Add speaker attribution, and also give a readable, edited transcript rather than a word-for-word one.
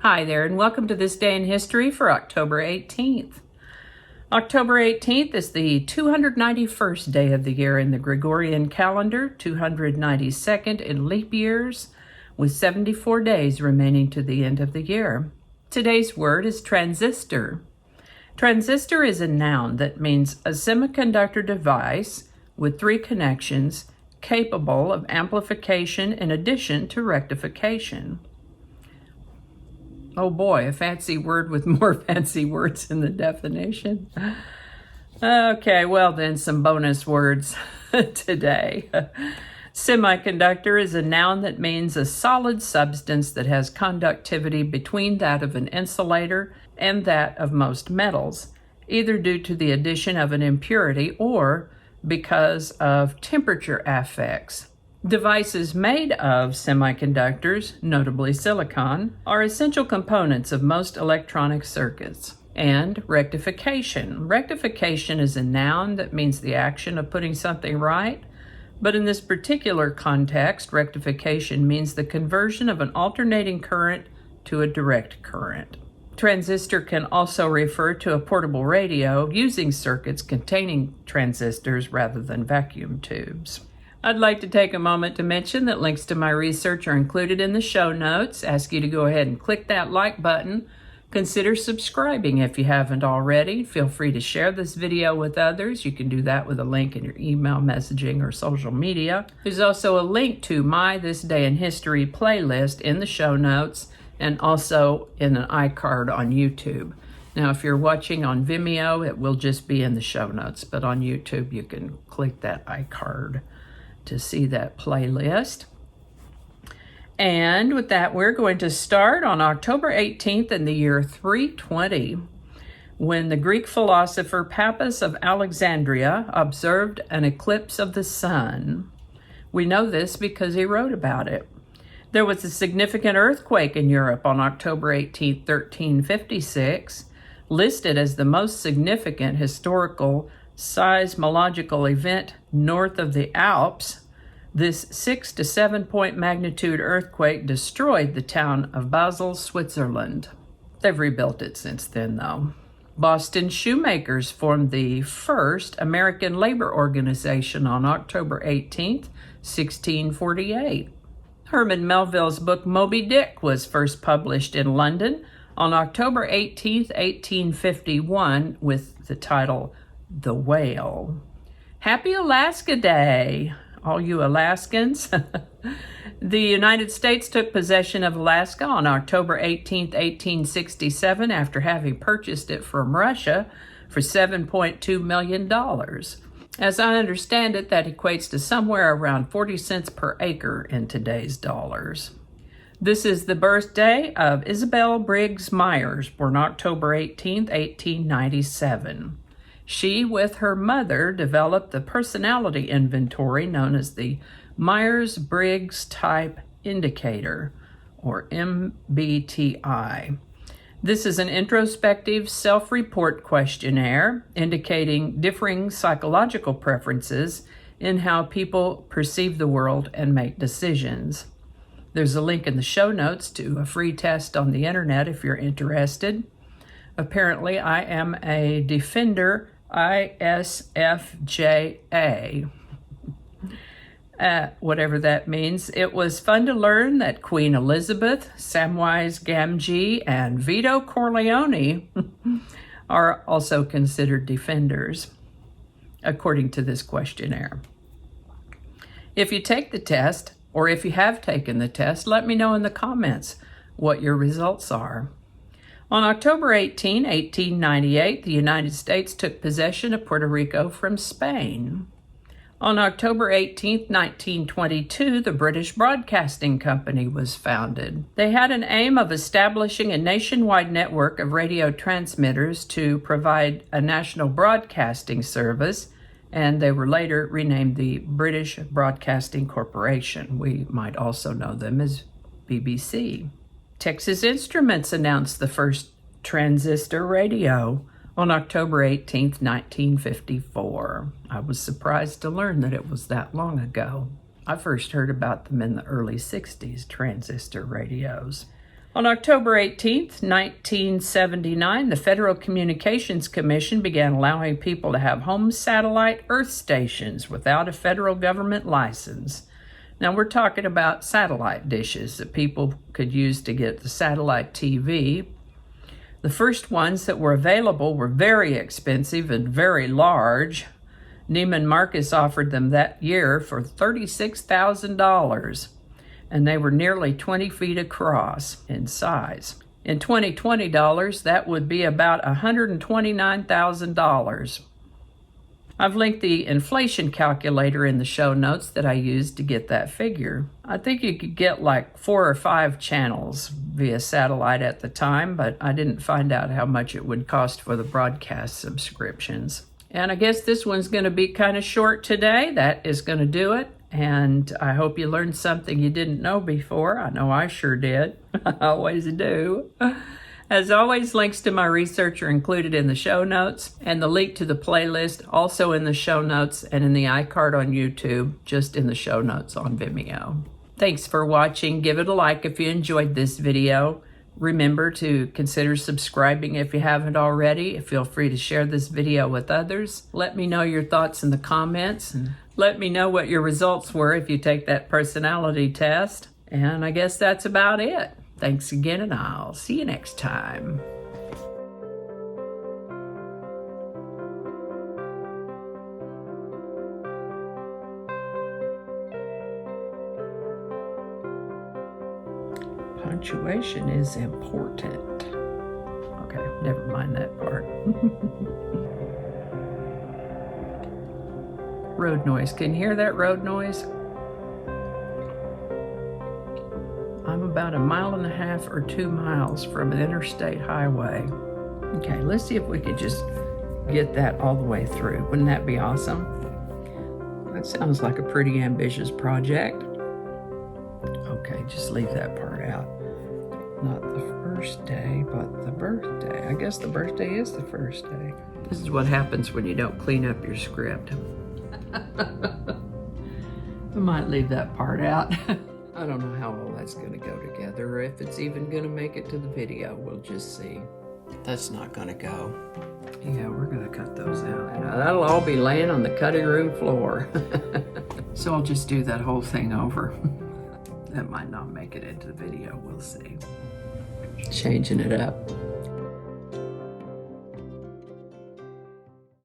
Speaker 1: Hi there, and welcome to This Day in History for October 18th. October 18th is the 291st day of the year in the Gregorian calendar, 292nd in leap years, with 74 days remaining to the end of the year. Today's word is transistor. Transistor is a noun that means a semiconductor device with three connections capable of amplification in addition to rectification. Oh boy, a fancy word with more fancy words in the definition. Okay, well then, some bonus words today. Semiconductor is a noun that means a solid substance that has conductivity between that of an insulator and that of most metals, either due to the addition of an impurity or because of temperature effects. Devices made of semiconductors, notably silicon, are essential components of most electronic circuits. And rectification. Rectification is a noun that means the action of putting something right, but in this particular context, rectification means the conversion of an alternating current to a direct current. Transistor can also refer to a portable radio using circuits containing transistors rather than vacuum tubes. I'd like to take a moment to mention that links to my research are included in the show notes. Ask you to go ahead and click that like button. Consider subscribing if you haven't already. Feel free to share this video with others. You can do that with a link in your email messaging or social media. There's also a link to my This Day in History playlist in the show notes and also in an iCard on YouTube. Now, if you're watching on Vimeo, it will just be in the show notes, but on YouTube, you can click that iCard to see that playlist. And with that, we're going to start on October 18th in the year 320, when the Greek philosopher Pappus of Alexandria observed an eclipse of the sun. We know this because he wrote about it. There was a significant earthquake in Europe on October 18, 1356, listed as the most significant historical seismological event north of the Alps. This 6 to 7 point magnitude earthquake destroyed the town of Basel, Switzerland. They've rebuilt it since then, though. Boston shoemakers formed the first American labor organization on October 18, 1648. Herman Melville's book Moby Dick was first published in London on October 18, 1851, with the title The Whale. Happy Alaska Day, all you Alaskans. The United States took possession of Alaska on October 18, 1867, after having purchased it from Russia for $7.2 million. As I understand it, that equates to somewhere around 40 cents per acre in today's dollars. This is the birthday of Isabel Briggs-Myers, born October 18, 1897. She, with her mother, developed the personality inventory known as the Myers-Briggs Type Indicator, or MBTI. This is an introspective self-report questionnaire indicating differing psychological preferences in how people perceive the world and make decisions. There's a link in the show notes to a free test on the internet if you're interested. Apparently, I am a Defender ISFJA. Whatever that means. It was fun to learn that Queen Elizabeth, Samwise Gamgee, and Vito Corleone are also considered defenders, according to this questionnaire. If you take the test, or if you have taken the test, let me know in the comments what your results are. On October 18, 1898, the United States took possession of Puerto Rico from Spain. On October 18, 1922, the British Broadcasting Company was founded. They had an aim of establishing a nationwide network of radio transmitters to provide a national broadcasting service, and they were later renamed the British Broadcasting Corporation. We might also know them as BBC. Texas Instruments announced the first transistor radio on October 18, 1954. I was surprised to learn that it was that long ago. I first heard about them in the early 60s, transistor radios. On October 18th, 1979, the Federal Communications Commission began allowing people to have home satellite earth stations without a federal government license. Now, we're talking about satellite dishes that people could use to get the satellite TV. The first ones that were available were very expensive and very large. Neiman Marcus offered them that year for $36,000. And they were nearly 20 feet across in size. In 2020 dollars, that would be about $129,000. I've linked the inflation calculator in the show notes that I used to get that figure. I think you could get like 4 or 5 channels via satellite at the time, but I didn't find out how much it would cost for the broadcast subscriptions. And I guess this one's going to be kind of short today. That is going to do it. And I hope you learned something you didn't know before. I know I sure did. I always do. As always, links to my research are included in the show notes, and the link to the playlist also in the show notes and in the iCard on YouTube, just in the show notes on Vimeo. Thanks for watching. Give it a like if you enjoyed this video. Remember to consider subscribing if you haven't already. Feel free to share this video with others. Let me know your thoughts in the comments. And let me know what your results were if you take that personality test. And I guess that's about it. Thanks again, and I'll see you next time. Punctuation is important. Okay, never mind that part. Road noise. Can you hear that road noise? I'm about 1.5 miles or 2 miles from an interstate highway. Okay, let's see if we could just get that all the way through. Wouldn't that be awesome? That sounds like a pretty ambitious project. Okay, just leave that part out. Not the first day, but the birthday. I guess the birthday is the first day. This is what happens when you don't clean up your script. I might leave that part out. I don't know how all that's going to go together, or if it's even going to make it to the video. We'll just see. That's not going to go. Yeah, we're going to cut those out. Now, that'll all be laying on the cutting room floor. So I'll just do that whole thing over. That might not make it into the video. We'll see. Changing it up.